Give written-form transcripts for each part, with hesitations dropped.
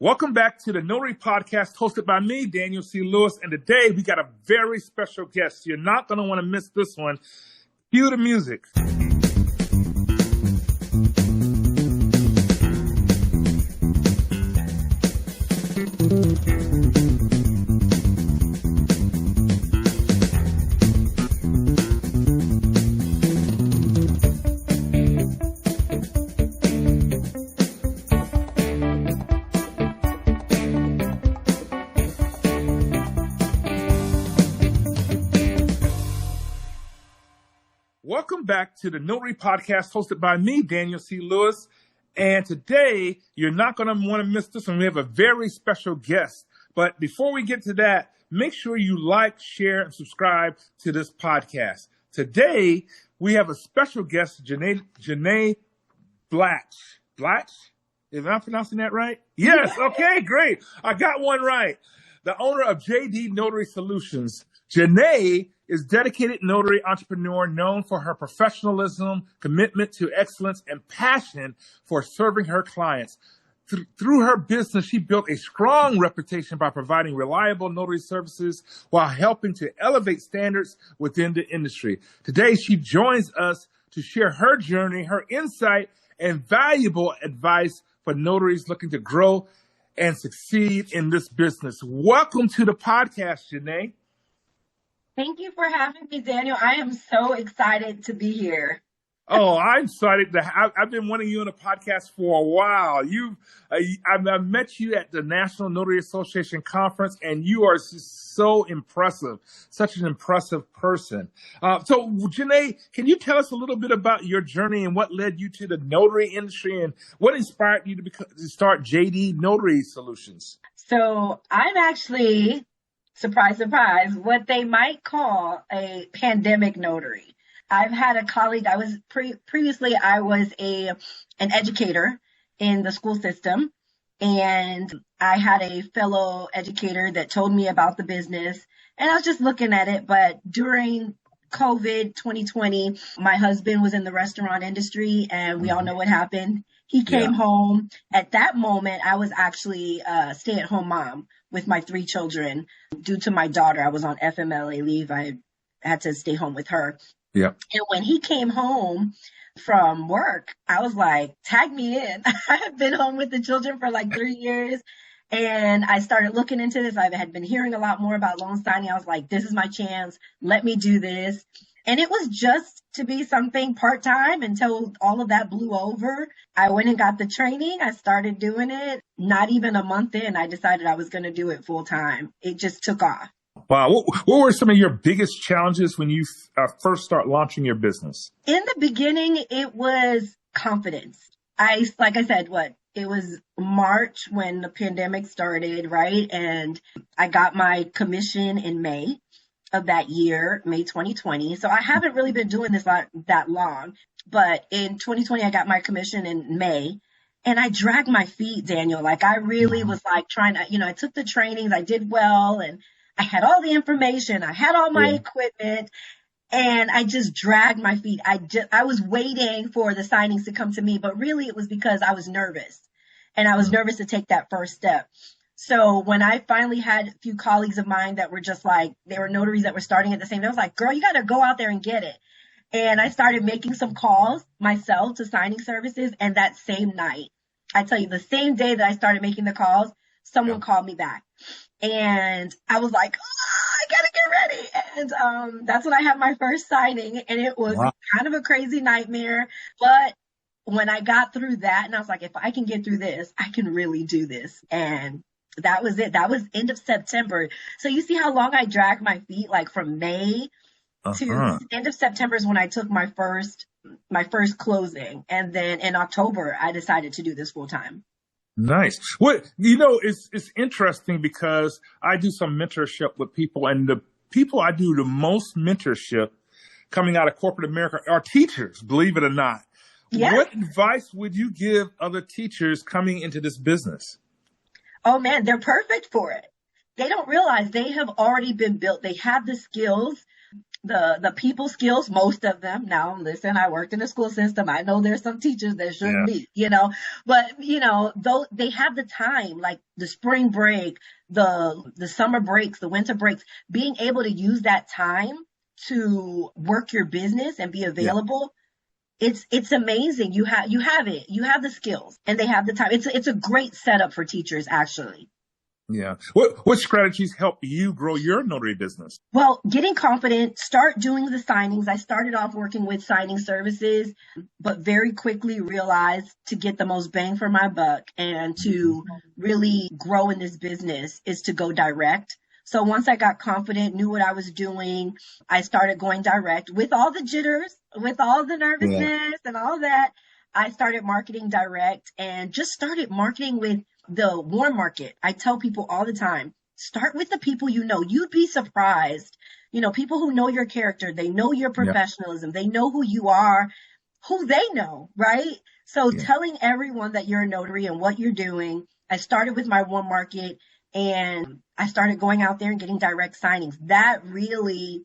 Welcome back to the Notary Podcast hosted by me, Daniel C. Lewis. And today we got a very special guest. You're not going to want to miss this one. Cue the music. Welcome back to the Notary Podcast hosted by me, Daniel C. Lewis. And today, you're not going to want to miss this one. We have a very special guest. But before we get to that, make sure you like, share, and subscribe to this podcast. Today, we have a special guest, Janae Blatch. Blatch? Am I pronouncing that right? Yes. Okay, great. I got one right. The owner of JD Notary Solutions. Janae is a dedicated notary entrepreneur known for her professionalism, commitment to excellence, and passion for serving her clients. Through her business, she built a strong reputation by providing reliable notary services while helping to elevate standards within the industry. Today, she joins us to share her journey, her insight, and valuable advice for notaries looking to grow and succeed in this business. Welcome to the podcast, Janae. Thank you for having me, Daniel. I am so excited to be here. Oh, I'm excited. I've been wanting you on a podcast for a while. I met you at the National Notary Association conference, and you are just so impressive, such an impressive person. So, Janae, can you tell us a little bit about your journey and what led you to the notary industry and what inspired you to start JD Notary Solutions? So, I'm actually, surprise, surprise, what they might call a pandemic notary. I've had a colleague, I was previously an educator in the school system, and I had a fellow educator that told me about the business, and I was just looking at it. But during COVID 2020, my husband was in the restaurant industry, and we all know what happened. He came home. At that moment, I was actually a stay-at-home mom with my 3 children. Due to my daughter, I was on FMLA leave. I had to stay home with her. Yeah. And when he came home from work, I was like, tag me in. I have been home with the children for like 3 years. And I started looking into this. I had been hearing a lot more about loan signing. I was like, this is my chance. Let me do this. And it was just to be something part-time until all of that blew over. I went and got the training. I started doing it. Not even a month in, I decided I was going to do it full-time. It just took off. Wow. What were some of your biggest challenges when you first start launching your business? In the beginning, it was confidence. Like I said, it was March when the pandemic started, right? And I got my commission in May of that year, May 2020. So I haven't really been doing this that long, but in 2020, I got my commission in May. And I dragged my feet, Daniel. Like I really was like trying to, I took the trainings, I did well, and I had all the information. I had all my equipment, and I just dragged my feet. I was waiting for the signings to come to me, but really it was because I was nervous, and I was nervous to take that first step. So when I finally had a few colleagues of mine that were just like, they were notaries that were starting at the same time, I was like, girl, you got to go out there and get it. And I started making some calls myself to signing services. And that same night, I tell you, the same day that I started making the calls, someone called me back. And I was like, I gotta get ready. And that's when I had my first signing. And it was kind of a crazy nightmare. But when I got through that, and I was like, if I can get through this, I can really do this. And that was it. That was end of September. So you see how long I dragged my feet, like from May to end of September is when I took my first closing. And then in October, I decided to do this full time. Nice. Well, it's interesting because I do some mentorship with people, and the people I do the most mentorship coming out of corporate America are teachers, believe it or not. Yeah. What advice would you give other teachers coming into this business? Oh man, they're perfect for it. They don't realize they have already been built. They have the skills. the people skills, most of them. Now, listen, I worked in the school system. I know there's some teachers that shouldn't be, but though they have the time, like the spring break, the summer breaks, the winter breaks, being able to use that time to work your business and be available. It's amazing. You have it. You have the skills and they have the time. It's a great setup for teachers, actually. Yeah. What strategies help you grow your notary business? Well, getting confident, start doing the signings. I started off working with signing services, but very quickly realized to get the most bang for my buck and to really grow in this business is to go direct. So once I got confident, knew what I was doing, I started going direct with all the jitters, with all the nervousness and all that. I started marketing direct and just started marketing with the warm market. I tell people all the time, start with the people you know. You'd be surprised. People who know your character, they know your professionalism, they know who you are, who they know, right? So telling everyone that you're a notary and what you're doing. I started with my warm market and I started going out there and getting direct signings. That really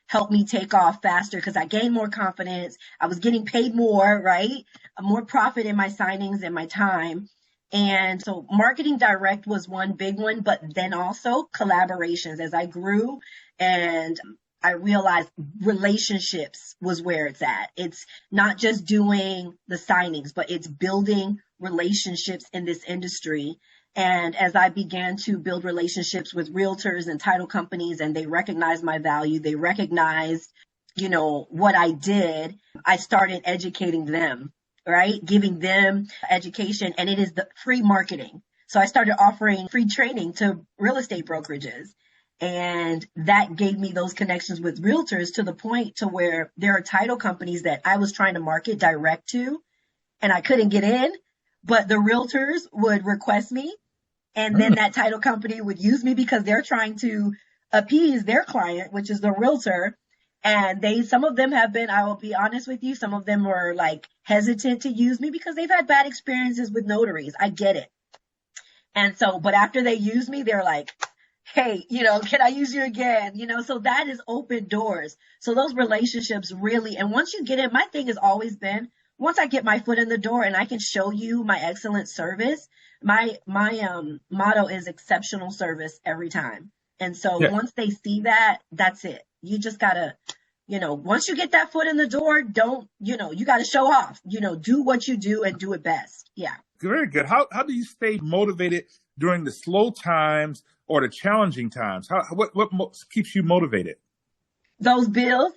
helped me take off faster because I gained more confidence. I was getting paid more, right? More profit in my signings and my time. And so marketing direct was one big one, but then also collaborations as I grew and I realized relationships was where it's at. It's not just doing the signings, but it's building relationships in this industry. And as I began to build relationships with realtors and title companies and they recognized my value, they recognized, what I did, I started educating them. Right? Giving them education, and it is the free marketing. So I started offering free training to real estate brokerages, and that gave me those connections with realtors to the point to where there are title companies that I was trying to market direct to, and I couldn't get in, but the realtors would request me, and then that title company would use me because they're trying to appease their client, which is the realtor. And some of them have been, I will be honest with you, some of them were like hesitant to use me because they've had bad experiences with notaries. I get it. And so, but after they use me, they're like, hey, can I use you again? So that is open doors. So those relationships really, and once you get in, my thing has always been, once I get my foot in the door and I can show you my excellent service, my motto is exceptional service every time. And so once they see that, that's it. You just gotta, once you get that foot in the door, you gotta show off, do what you do and do it best. Yeah. Very good. How do you stay motivated during the slow times or the challenging times? What keeps you motivated? Those bills.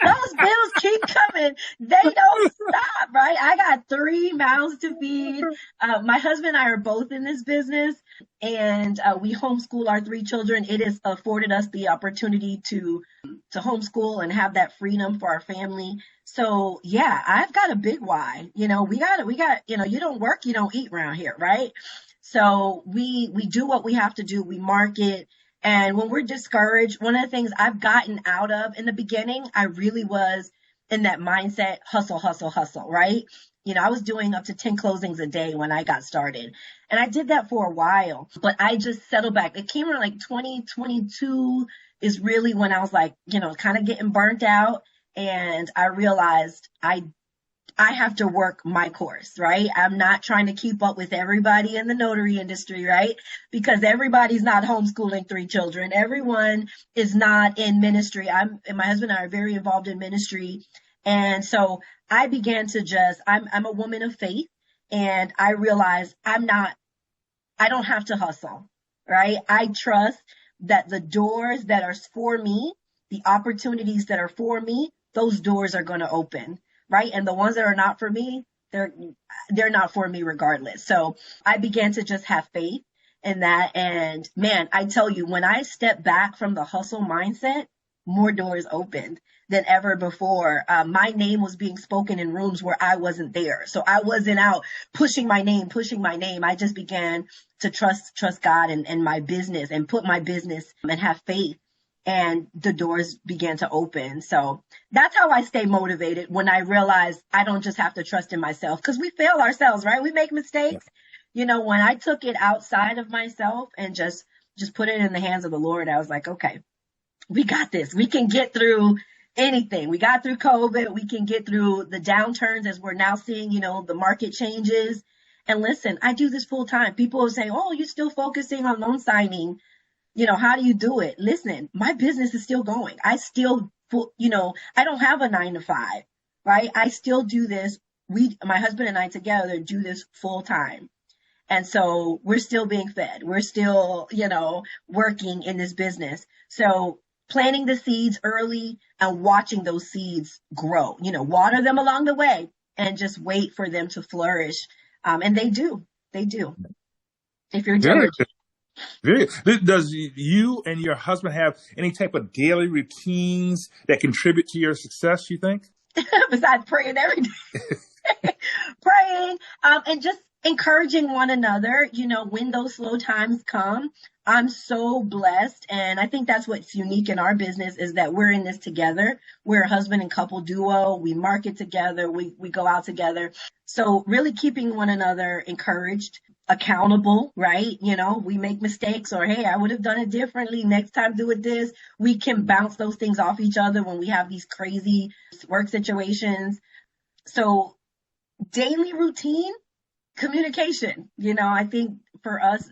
Those bills keep coming. They don't stop, right? I got 3 mouths to feed. My husband and I are both in this business and we homeschool our 3 children. It has afforded us the opportunity to homeschool and have that freedom for our family. So yeah, I've got a big why. We got, you don't work, you don't eat around here, right? So we do what we have to do. We market. And when we're discouraged, one of the things I've gotten out of in the beginning, I really was in that mindset, hustle, hustle, hustle, right? I was doing up to 10 closings a day when I got started. And I did that for a while, but I just settled back. It came around like 2022 is really when I was like, kind of getting burnt out. And I realized I have to work my course, right? I'm not trying to keep up with everybody in the notary industry, right? Because everybody's not homeschooling 3 children. Everyone is not in ministry. And my husband and I are very involved in ministry. And so I began to I'm a woman of faith and I realized I don't have to hustle, right? I trust that the doors that are for me, the opportunities that are for me, those doors are going to open. Right. And the ones that are not for me, they're not for me regardless. So I began to just have faith in that. And man, I tell you, when I stepped back from the hustle mindset, more doors opened than ever before. My name was being spoken in rooms where I wasn't there. So I wasn't out pushing my name. I just began to trust God and my business and put my business and have faith. And the doors began to open. So that's how I stay motivated when I realize I don't just have to trust in myself because we fail ourselves, right? We make mistakes. When I took it outside of myself and just put it in the hands of the Lord, I was like, okay, we got this. We can get through anything. We got through COVID. We can get through the downturns as we're now seeing, the market changes. And listen, I do this full time. People will say, oh, you're still focusing on loan signing. How do you do it? Listen, my business is still going. I still, I don't have a 9 to 5, right? I still do this. My husband and I together do this full time. And so we're still being fed. We're still, working in this business. So planting the seeds early and watching those seeds grow, water them along the way and just wait for them to flourish. And they do. If you're diligent. Very. Does you and your husband have any type of daily routines that contribute to your success, you think? Besides praying every day. Praying, and just encouraging one another, when those slow times come. I'm so blessed. And I think that's what's unique in our business is that we're in this together. We're a husband and couple duo. We market together. We go out together. So really keeping one another encouraged, accountable, right? We make mistakes or, hey, I would have done it differently. Next time, do it this. We can bounce those things off each other when we have these crazy work situations. So daily routine, communication, I think for us,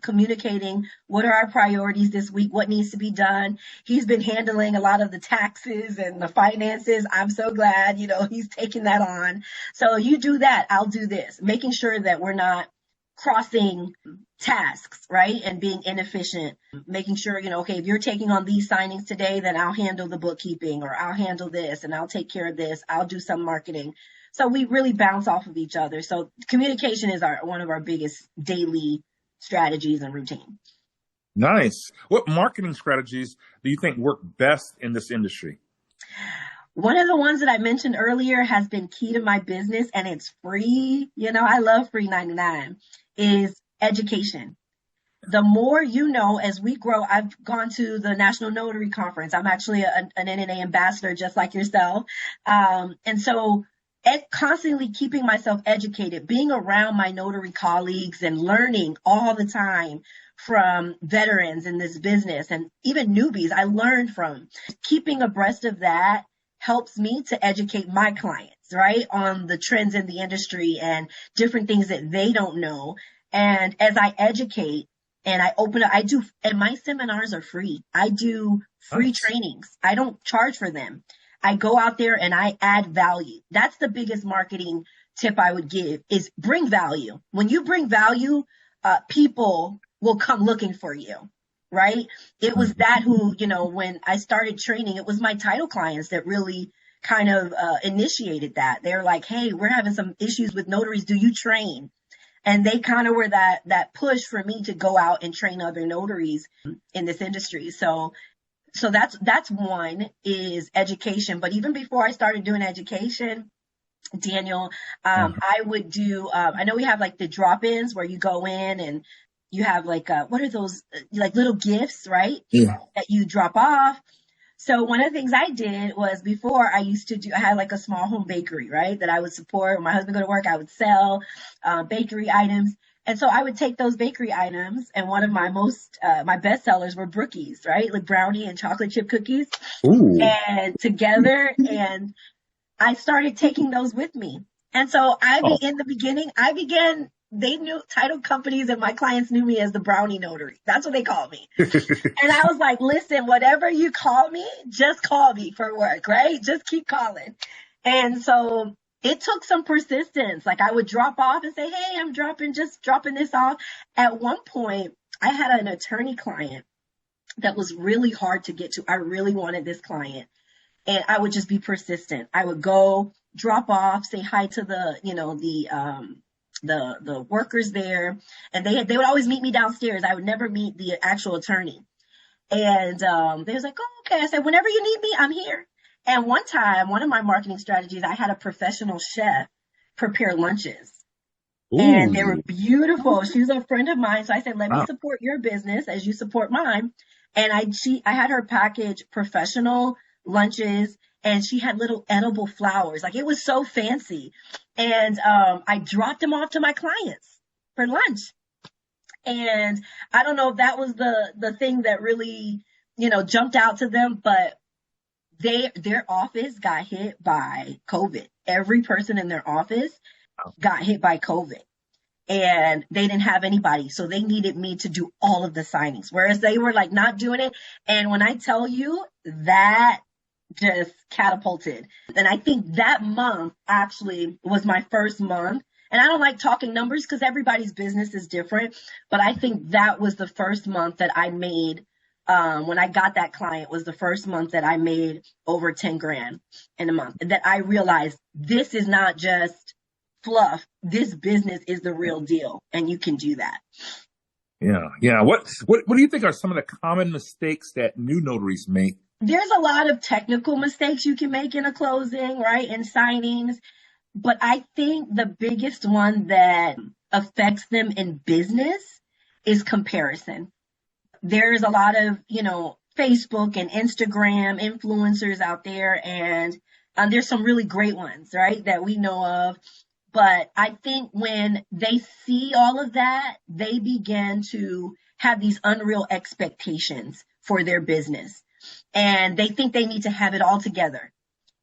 communicating what are our priorities this week, what needs to be done. He's been handling a lot of the taxes and the finances. I'm so glad, he's taking that on. So you do that, I'll do this, making sure that we're not crossing tasks, right? And being inefficient, making sure, okay, if you're taking on these signings today, then I'll handle the bookkeeping or I'll handle this and I'll take care of this. I'll do some marketing. So we really bounce off of each other. So communication is one of our biggest daily strategies and routine. Nice. What marketing strategies do you think work best in this industry? One of the ones that I mentioned earlier has been key to my business and it's free. I love free 99 is education. The more as we grow, I've gone to the National Notary Conference. I'm actually an NNA ambassador just like yourself. And so constantly keeping myself educated, being around my notary colleagues and learning all the time from veterans in this business and even newbies I learned from. Keeping abreast of that helps me to educate my clients, right, on the trends in the industry and different things that they don't know. And as I educate and and my seminars are free. I do free trainings. I don't charge for them. I go out there and I add value. That's the biggest marketing tip I would give is bring value. When you bring value, people will come looking for you, right? It was that who, when I started training, it was my title clients that really kind of initiated that. They're like, hey, we're having some issues with notaries. Do you train? And they kind of were that push for me to go out and train other notaries in this industry. So that's one is education. But even before I started doing education, Daniel, I would do, I know we have like the drop-ins where you go in and you have like, what are those, like little gifts, right? Yeah. That you drop off. So one of the things I did was before I had like a small home bakery, right? That I would support. When my husband go to work, I would sell bakery items. And so I would take those bakery items, and one of my best sellers were brookies, right? Like brownie and chocolate chip cookies. Ooh. And together, and I started taking those with me. And so in the beginning, they knew title companies and my clients knew me as the brownie notary. That's what they called me. And I was like, listen, whatever you call me, just call me for work, right? Just keep calling. And so it took some persistence. Like I would drop off and say, hey, I'm dropping this off. At one point, I had an attorney client that was really hard to get to. I really wanted this client. And I would just be persistent. I would go drop off, say hi to the workers there. And they would always meet me downstairs. I would never meet the actual attorney. And they was like, oh, okay. I said, whenever you need me, I'm here. And one time, one of my marketing strategies, I had a professional chef prepare lunches. Ooh. And they were beautiful. She was a friend of mine. So I said, let me support your business as you support mine. And I had her package professional lunches, and she had little edible flowers. Like it was so fancy. And I dropped them off to my clients for lunch. And I don't know if that was the thing that really jumped out to them, but their office got hit by COVID. Every person in their office got hit by COVID. And they didn't have anybody. So they needed me to do all of the signings, whereas they were like not doing it. And when I tell you, that just catapulted. And I think that month actually was my first month. And I don't like talking numbers because everybody's business is different. But I think that was the first month that I made, when I got that client, was the first month that I made over 10 grand in a month. That I realized this is not just fluff. This business is the real deal, and you can do that. Yeah. What do you think are some of the common mistakes that new notaries make? There's a lot of technical mistakes you can make in a closing, right? In signings. But I think the biggest one that affects them in business is comparison. There's a lot of, Facebook and Instagram influencers out there, and there's some really great ones, right, that we know of. But I think when they see all of that, they begin to have these unreal expectations for their business. And they think they need to have it all together.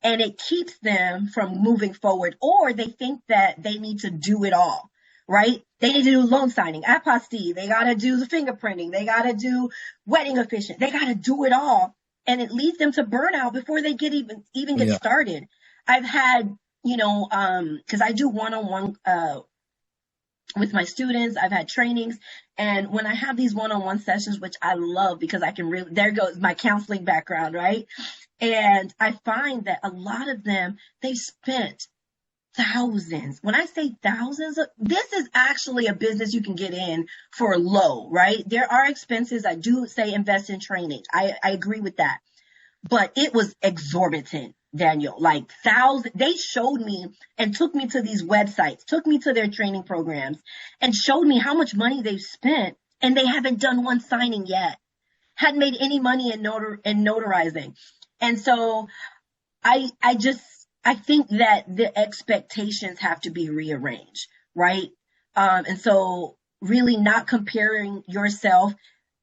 And it keeps them from moving forward. Or they think that they need to do it all, right? They need to do loan signing, apostille. They got to do the fingerprinting. They got to do wedding officiant. They got to do it all. And it leads them to burnout before they get even get started. I've had, because I do one-on-one with my students, I've had trainings, and when I have these one-on-one sessions, which I love because I can really, there goes my counseling background, right? And I find that a lot of them, they spent thousands. When I say thousands, this is actually a business you can get in for low, right? There are expenses. I do say invest in training. I agree with that, but it was exorbitant. Daniel, like thousands. They showed me and took me to these websites, took me to their training programs, and showed me how much money they've spent, and they haven't done one signing yet, hadn't made any money in notarizing. And so I think that the expectations have to be rearranged, right? And so really not comparing yourself.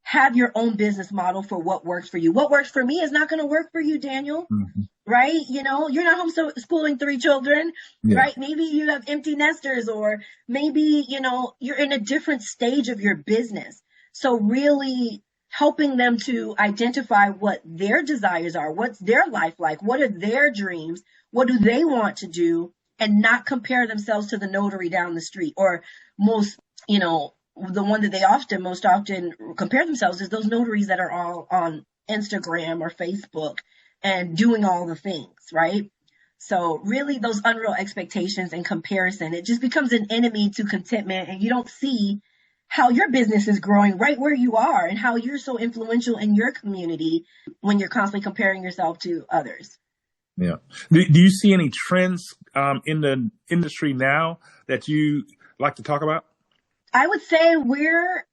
Have your own business model for what works for you. What works for me is not going to work for you, Daniel. Mm-hmm. Right? You're not homeschooling 3 children, right? Maybe you have empty nesters, or maybe, you're in a different stage of your business. So really helping them to identify what their desires are, what's their life like, what are their dreams, what do they want to do, and not compare themselves to the notary down the street, or most, the one that they most often compare themselves is those notaries that are all on Instagram or Facebook and doing all the things, right? So really those unreal expectations and comparison, it just becomes an enemy to contentment, and you don't see how your business is growing right where you are and how you're so influential in your community when you're constantly comparing yourself to others. Yeah. Do you see any trends in the industry now that you like to talk about? I would say we're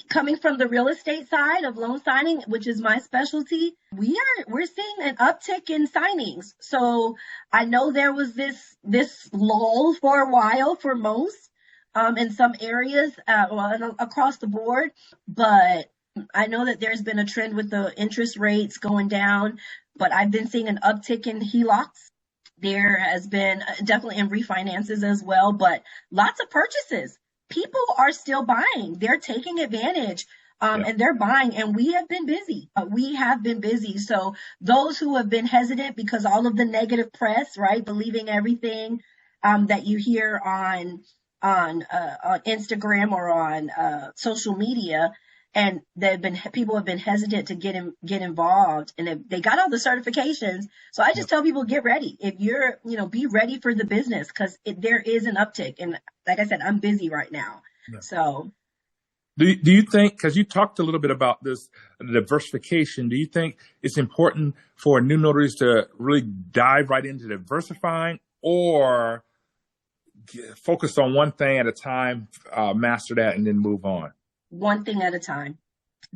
coming from the real estate side of loan signing, which is my specialty. We're seeing an uptick in signings. So I know there was this lull for a while for most, in some areas, across the board. But I know that there's been a trend with the interest rates going down, but I've been seeing an uptick in HELOCs. There has been definitely in refinances as well, but lots of purchases. People are still buying. They're taking advantage, and they're buying, and we have been busy. So those who have been hesitant because all of the negative press, right, believing everything that you hear on Instagram or on social media, and people have been hesitant to get involved, and they got all the certifications. So I just tell people, get ready. If you're, be ready for the business, because there is an uptick. And like I said, I'm busy right now. Yeah. So do you think, because you talked a little bit about this diversification, do you think it's important for new notaries to really dive right into diversifying, or focus on one thing at a time, master that, and then move on? One thing at a time.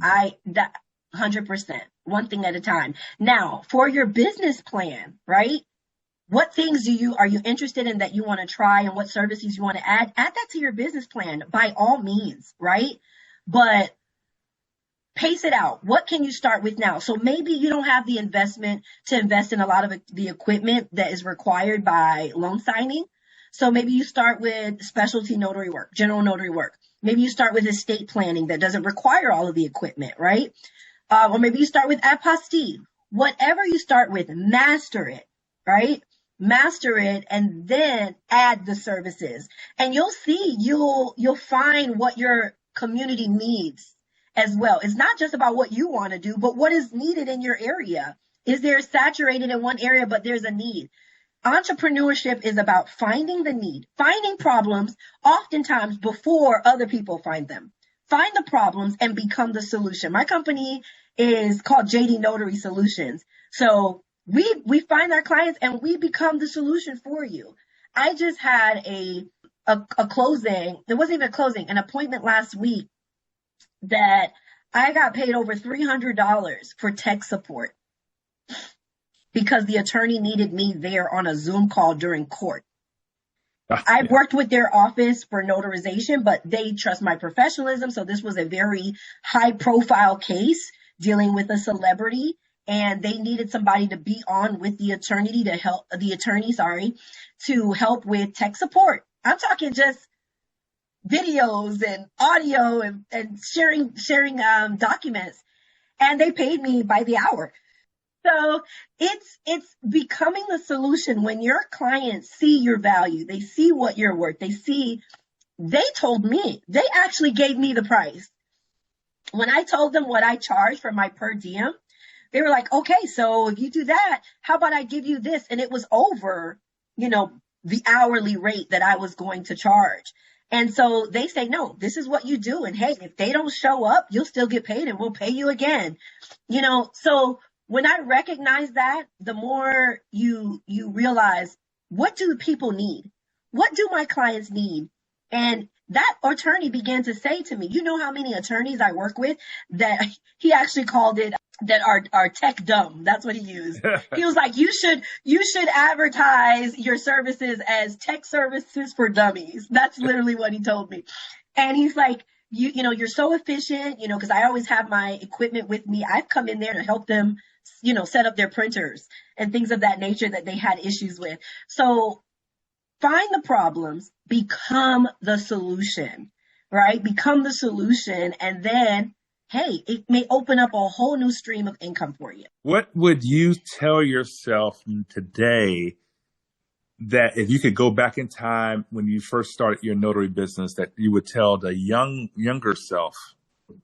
100%. One thing at a time. Now, for your business plan, right? What things are you interested in that you want to try, and what services you want to add? Add that to your business plan by all means, right? But pace it out. What can you start with now? So maybe you don't have the investment to invest in a lot of the equipment that is required by loan signing. So maybe you start with specialty notary work, general notary work. Maybe you start with estate planning that doesn't require all of the equipment, right? Or maybe you start with apostille. Whatever you start with, master it, right? Master it and then add the services. And you'll see, you'll find what your community needs as well. It's not just about what you want to do, but what is needed in your area. Is there saturated in one area, but there's a need? Entrepreneurship is about finding the need, finding problems, oftentimes before other people find them. Find the problems and become the solution. My company is called JD Notary Solutions. So we find our clients and we become the solution for you. I just had a closing. It wasn't even a closing, an appointment last week that I got paid over $300 for tech support because the attorney needed me there on a Zoom call during court. I worked with their office for notarization, but they trust my professionalism. So this was a very high profile case dealing with a celebrity. And they needed somebody to be on with the attorney to help with tech support. I'm talking just videos and audio and sharing documents. And they paid me by the hour. So it's becoming the solution when your clients see your value. They see what you're worth. They told me, they actually gave me the price. When I told them what I charged for my per diem, they were like, okay, so if you do that, how about I give you this? And it was over, the hourly rate that I was going to charge. And so they say, no, this is what you do. And hey, if they don't show up, you'll still get paid and we'll pay you again. So when I recognize that, the more you realize, what do people need? What do my clients need? And that attorney began to say to me, you know how many attorneys I work with that he actually called it that are tech dumb. That's what he used. He was like, you should advertise your services as tech services for dummies. That's literally what he told me. And he's like, you're so efficient, because I always have my equipment with me. I've come in there to help them, set up their printers and things of that nature that they had issues with. So find the problems, become the solution, right? Become the solution. And then, hey, it may open up a whole new stream of income for you. What would you tell yourself today that if you could go back in time when you first started your notary business that you would tell the younger self?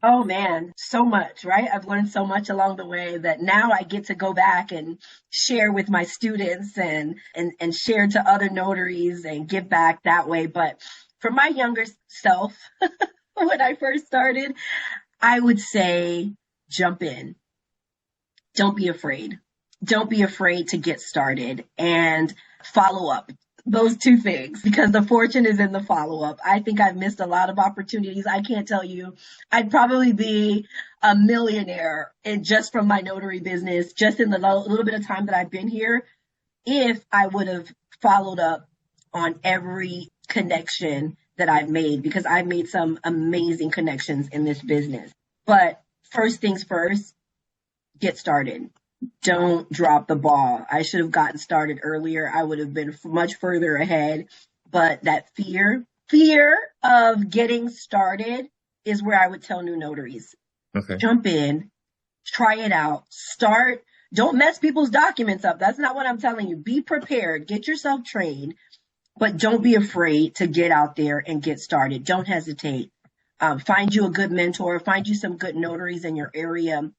Oh man, so much, right? I've learned so much along the way that now I get to go back and share with my students and share to other notaries and give back that way. But for my younger self, when I first started, I would say jump in. Don't be afraid. Don't be afraid to get started and follow up. Those two things, because the fortune is in the follow-up. I think I've missed a lot of opportunities. I can't tell you. I'd probably be a millionaire just from my notary business, just in the little bit of time that I've been here, if I would have followed up on every connection that I've made, because I've made some amazing connections in this business. But first things first, get started. Don't drop the ball. I should have gotten started earlier. I would have been much further ahead. But that fear of getting started is where I would tell new notaries. Okay. Jump in, try it out, start. Don't mess people's documents up. That's not what I'm telling you. Be prepared. Get yourself trained. But don't be afraid to get out there and get started. Don't hesitate. Find you a good mentor. Find you some good notaries in your area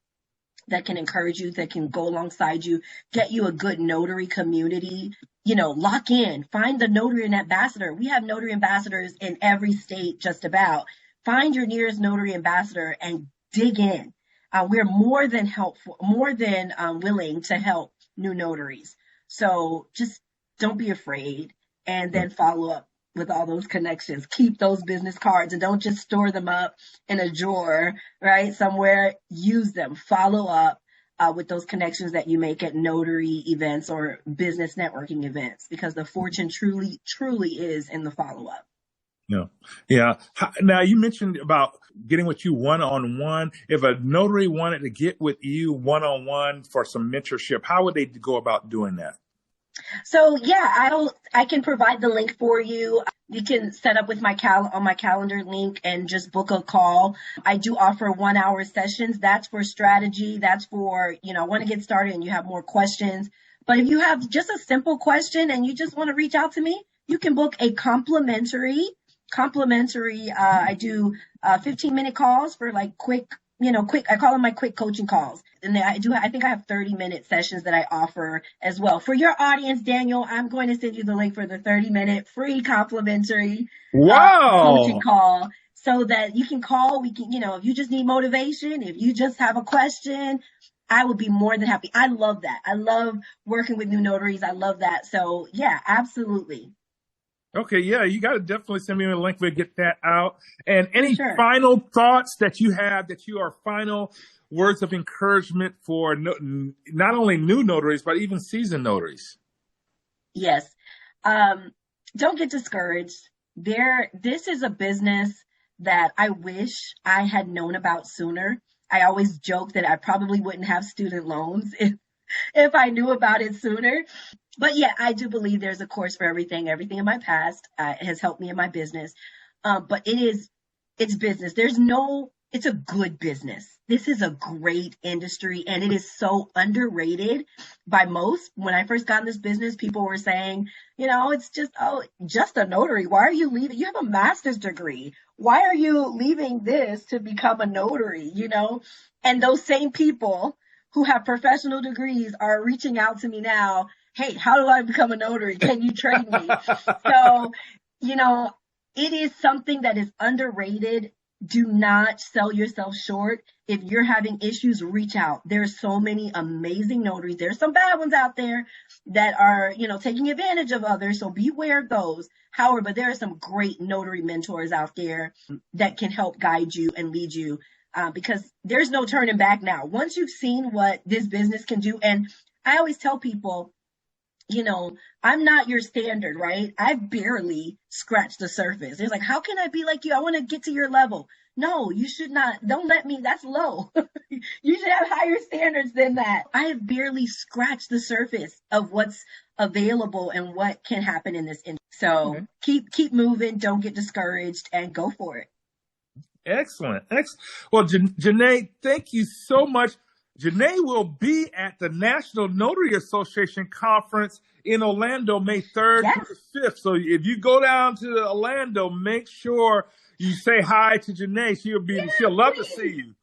that can encourage you, that can go alongside you, get you a good notary community, lock in, find the notary ambassador. We have notary ambassadors in every state, just about. Find your nearest notary ambassador and dig in. We're more than willing to help new notaries. So just don't be afraid and then follow up with all those connections. Keep those business cards and don't just store them up in a drawer, right? Somewhere, use them. Follow up with those connections that you make at notary events or business networking events, because the fortune truly, truly is in the follow up. Yeah. Yeah. Now, you mentioned about getting with you one-on-one. If a notary wanted to get with you one-on-one for some mentorship, how would they go about doing that? So yeah, I can provide the link for you. You can set up with my on my calendar link and just book a call. I do offer 1 hour sessions. That's for strategy. That's for, want to get started and you have more questions. But if you have just a simple question and you just want to reach out to me, you can book a complimentary. I do 15-minute calls for like quick, I call them my quick coaching calls. And then I think I have 30-minute sessions that I offer as well. For your audience, Daniel, I'm going to send you the link for the 30-minute free complimentary coaching call so that you can call. We can, if you just need motivation, if you just have a question, I would be more than happy. I love that. I love working with new notaries. I love that. So yeah, absolutely. Okay, yeah, you got to definitely send me a link to get that out. And any final thoughts that you have, final words of encouragement for not only new notaries, but even seasoned notaries? Yes. Don't get discouraged. This is a business that I wish I had known about sooner. I always joke that I probably wouldn't have student loans if I knew about it sooner. But yeah, I do believe there's a course for everything. Everything in my past has helped me in my business. But it's business. It's a good business. This is a great industry and it is so underrated by most. When I first got in this business, people were saying, it's just a notary. Why are you leaving? You have a master's degree. Why are you leaving this to become a notary? And those same people who have professional degrees are reaching out to me now. Hey, how do I become a notary? Can you train me? So, it is something that is underrated. Do not sell yourself short. If you're having issues, reach out. There's so many amazing notaries. There's some bad ones out there that are, taking advantage of others. So beware of those. However, there are some great notary mentors out there that can help guide you and lead you because there's no turning back now. Once you've seen what this business can do, and I always tell people, I'm not your standard, right? I've barely scratched the surface. It's like, how can I be like you? I want to get to your level. No, you should not. Don't let me. That's low. You should have higher standards than that. I have barely scratched the surface of what's available and what can happen in this industry. So keep moving. Don't get discouraged and go for it. Excellent. Well, Janae, thank you so much. Janae will be at the National Notary Association Conference in Orlando, May 3rd to the 5th. So if you go down to Orlando, make sure you say hi to Janae. She'll love to see you.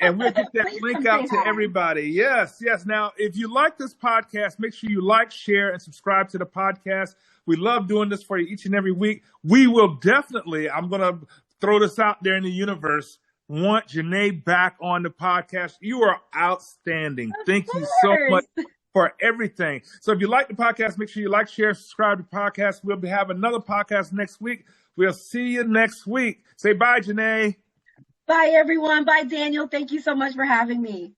And we'll get that link out to everybody. Yes. Now, if you like this podcast, make sure you like, share, and subscribe to the podcast. We love doing this for you each and every week. We will definitely, I'm going to throw this out there in the universe, want Janae back on the podcast. You are outstanding. Thank you so much for everything. So if you like the podcast, make sure you like, share, subscribe to the podcast. We'll have another podcast next week. We'll see you next week. Say bye, Janae. Bye, everyone. Bye, Daniel. Thank you so much for having me.